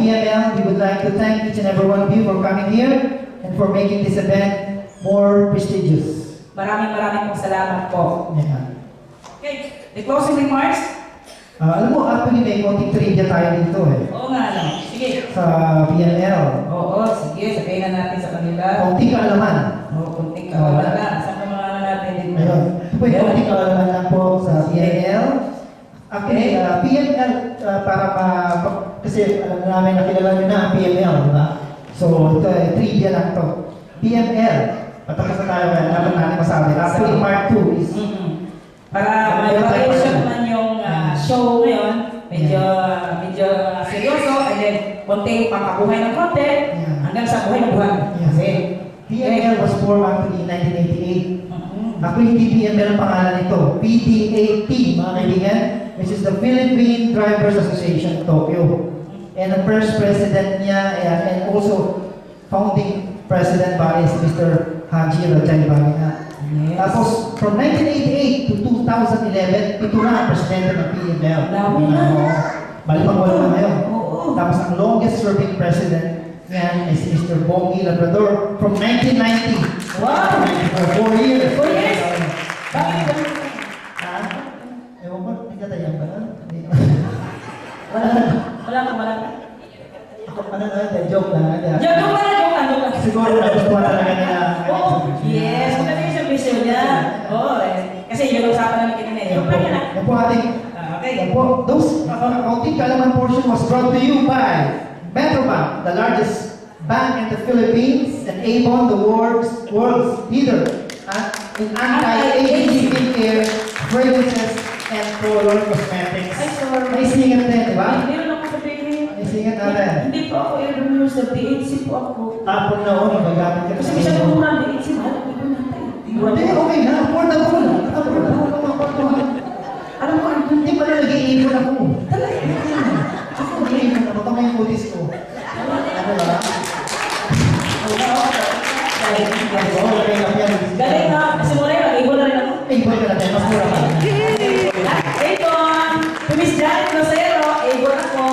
PML, we would like to thank each and every one of you for coming here and for making this event more prestigious. Maraming pong salamat po. Yeah. Okay, the closing remarks? Alam mo, actually may konting trivia tayo dito eh. Oo nga lang. Sige. Sa PML. Oo, sige. Sabihin na natin sa kanila. Konting kaalaman. Oo, kunting kaalaman lang. Saan ka mga natin dito? Ayun. Ito po yung konting kaalaman lang po sa PML. Actually, PML, kasi alam namin nakilala nyo na ang PML, di ba? So, ito trivia lang to. PML, patakas na tayo kaya dapat natin masabi. Actually, part 2 is... Para ma-evaluation man yung show ngayon, medyo seryoso, and then konting pangkabuhay ng konti, hanggang sa buhay ng buhay. Kasi, PML was formed actually in 1988. Actually, hindi PML ang pangalan nito. PDAT, mga kaibigan, which is the Philippine Drivers Association Tokyo. And the first president niya, and also founding president ba is Mr. Haji Rajay Bagina. Yes. Tapos, from 1988 to 2011, ito na ang presidente ng PML. Lami na. Balipang-wala na ngayon. Oo. Tapos, ang longest serving president niyan is Mr. Bongi Labrador from 1990. Wow! For 4 years. 4 years? Bakit ba? Ha? Ewan ko, hindi ka tayo ba? Wala ka. Ako pa na joke lang. Joke lang. Siguro nagustuhan talaga nila. Oo, yes. Maganda yung service niya. Oo, kasi yun ang usapan namin kanina. Joke lang yan. Yan po ating, Okay. yan po, those accounting kaalaman portion was brought to you by Metrobank, the largest bank in the Philippines, and Avon, the world's leader in anti-aging skincare, fragrances, and color cosmetics. Ay, sorry. May singat din, di ba? Meron ako sabihin. May singat natin. Hindi po ako i-renew sa DHC po ako. Tapon na ako, magagamit ka. Kasi minsan po mura ang DHC, mahal ang iba natin. Hindi, okay na. Affordable. Affordable. Alam mo, hindi pa na nag-iipon ako. Talaga. Ako nag-iipon ako. Tama yung kutis ko. Ano ba? Galing ha, kasi muna yun, nag-ibo na rin ako. Iipon ka natin. Mas mura ka. Avon, to Miss Janet Rosero, Avon ako,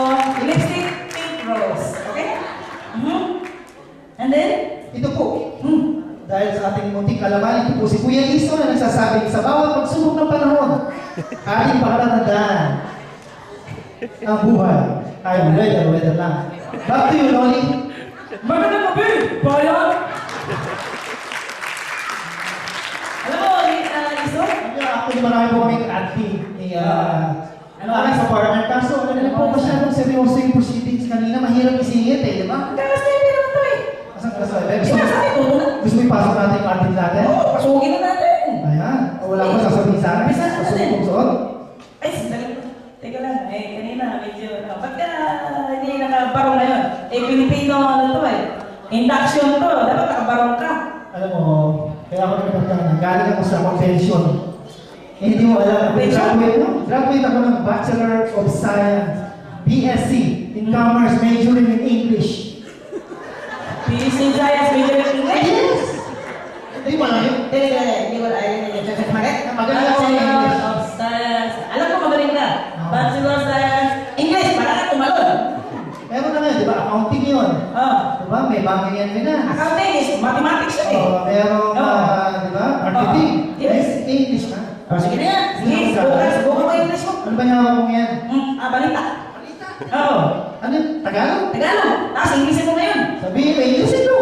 lipstick pink rose. Okay? And then? Ito po. Dahil sa ating munting kalaman, ito po si Kuya Iso na nagsasabing sa bawat pagsubok ng panahon, ating palatandaan ang buhay ay weather lang. Back to you, Loli. Magandang gabi, bayan! Alam mo, Iso? Actually, marami po kaming admin ni aming sa partner. Kaso, ano na po masyadong seryoso yung proceedings kanina. Mahirap isingit eh, di ba? Kalas na yun naman ito eh. Asan ka sa Sinasabi ko na. Gusto mo ipasok natin yung admin natin? Oo, pasugin na natin. Ayan. Wala ko sasabihin sa akin. Bisa na natin. Pasok kong suot. Ay, sandali. Teka lang, kanina medyo, ba't ka hindi nakabarong na yun? Pilipino ano to eh. Induction to, dapat nakabarong ka. Alam mo, kaya ako nagkakataon, galing ako sa convention. Hindi mo alam, graduate ako ng Bachelor of Science, BSc, in Commerce, majoring in English. BSc Science, major in English? Yes! Hindi mo alam yun? Hindi wala ayun. Magaling ako sa English. Of Science. Alam ko magaling ka. Bachelor of Science, English, para ka tumalon. Meron na ngayon, di ba? Accounting yun. Oh. Di ba? May banking yan finance. Accounting is mathematics yun eh. Merong, di ba? Marketing. Yes. English na. Sige na yan. Sige, subukan mo English mo. Ano ba yung hawak mong yan? Balita. Oo. Ano yun? Tagalog? Tagalog. Tapos English mo ngayon. Sabihin mo, English ito.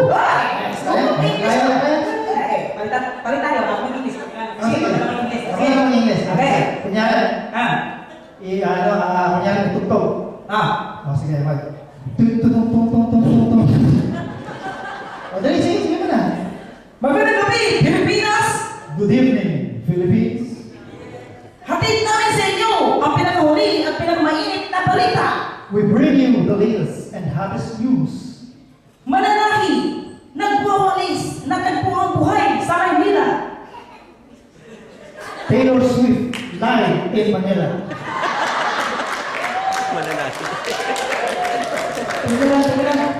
Palit tayo. Ako ng English. Sige, Sige. ako ng English. Okay. Kunyari, kunyari, tutugtog. O, sige, mag. Tututong. O, dali, sige mo na. Magandang gabi, Pilipinas! Good evening, Philippines. Hatid namin sa inyo ang pinakahuli at pinakamainit na balita. We bring you the latest and hottest news. Mananaki, nagwawalis, natagpo ang buhay sa Maynila. Taylor Swift live in Manila. Mananasi. Teka lang.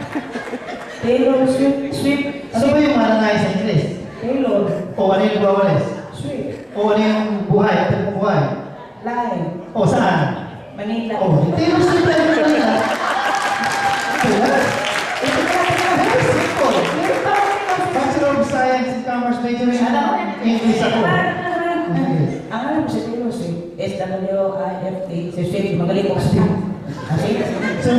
Taylor Swift. Ano ba yung mananay sa English? Taylor O ano yung nagwawalis? Swift. O ano yung buhay? At yung buhay? Live. O saan? Manila. O, Taylor Swift live in Manila. Science and Commerce majoring English ako. Ang alam ko sa Tilo, si SWIFT, si Swift, magaling ko kasi. So,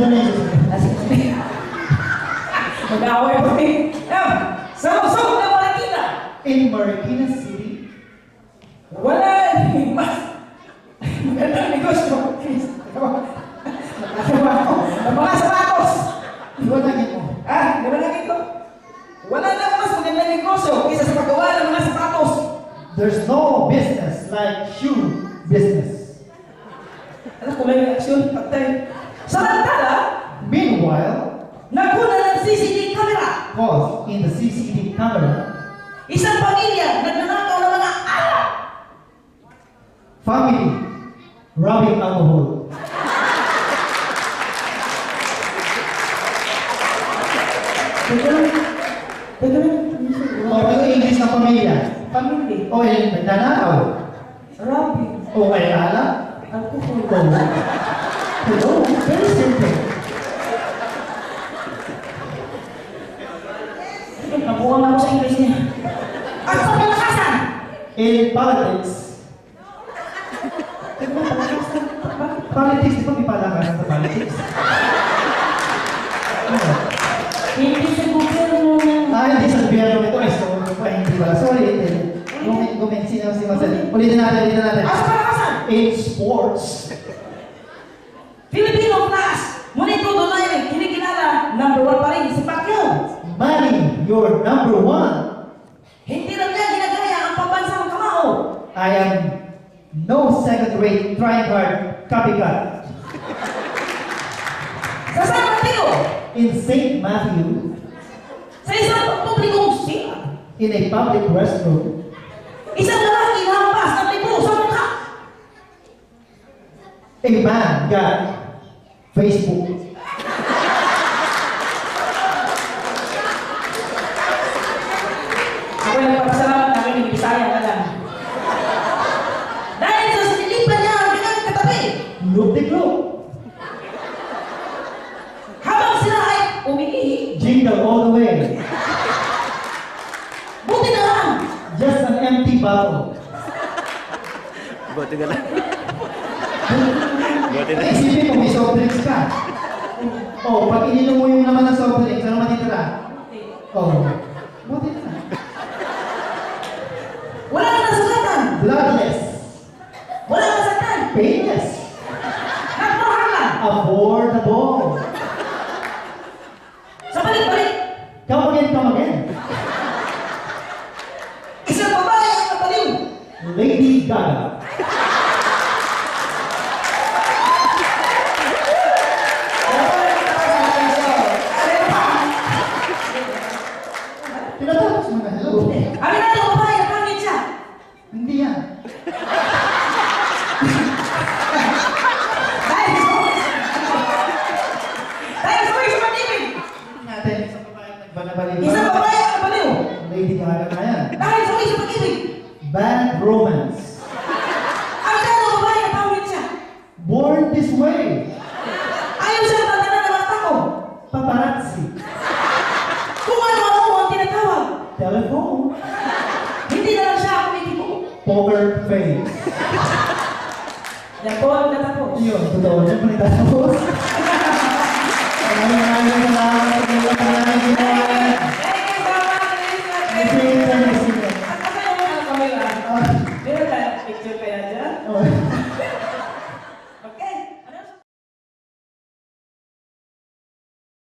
Mag-away po eh. Sa na Marikina. in Marikina City, Wala mas magandang negosyo. Nakatawa ako. Ang mga sapatos. iwanagin mo. Nalagay ko. Wala na mas magandang negosyo kaysa sa paggawa ng mga sapatos. There's no business like shoe business. Alam ko may reaksyon, patay. Samantala, Meanwhile, nagkuna ng CCTV camera. caught in the CCTV camera, Isang pamilya nagnanakaw ng mga alak. family robbing alcohol. O ano English ng pamilya? Pamilya. O nagnanakaw. Robin. O ay alak. Alcohol. O hello, very simple. Nakuha na ako sa English niya. At sa palakasan. In politics, politics, di ba may palakasan sa politics? Ano? Hindi sa gobyerno na. Hindi sa gobyerno ito. So, hindi pala. Sorry, comment si Marcel. Ulitin natin. Sa palakasan. In sports, Filipino class. Ngunit todo na yun, kinikilala, number 1 pa rin, si Pacquiao. money, your number one. Hindi lang niya ginagaya ang pambansang kamao. I am no second-rate, trying hard, copycat. Sa San Mateo, In St. Matthew, sa isang publikong siya, in a public restroom, isang lalaki hampas ng libo sa mukha. a man got Facebook. Ako yung nagpapasalamat namin ng Bisaya na lang. Dahil sa sinilipan niya ang kanyang katabi, Look the globe. habang sila ay umiihi, Jingle all the way. buti na lang. Just an empty bottle. Buti na lang. Buti na lang. Isipin mo, may soft drinks ka. Oh, pag ininom mo yung naman ng soft drinks, ano matitira? Oh, buti na. Wala nang nasugatan, Bloodless. wala nang nasaktan, Painless. nagmahalan. Affordable. Sa balik-balik, Come again. isang babae ang napaliw. Lady Gaga. Tinatapos mo na, hello. Aminado ang babae, ang pangit siya. Hindi yan. Dahil sa isang pag-ibig, Natin, isang babae nagbanabaliw. isang babae ang napaliw. Lady Gaga na yan. Dahil sa isang pag-ibig, Bad romance. aminado ang babae, ang pangit siya. Born this way. Ayaw siya tatanan ng mga tao. Paparazzi. Kung ano-ano ang tinatawag. Telephone. Hindi na lang siya kumitibo. Poker face. Yan po ang natapos. Yun, totoo. Diyan pa nagtatapos. Maraming salamat sa mga pangalaman. Thank you so much, Elizabeth. Thank you. At kasi yung mga kamera, meron tayo picture kaya dyan? Oh.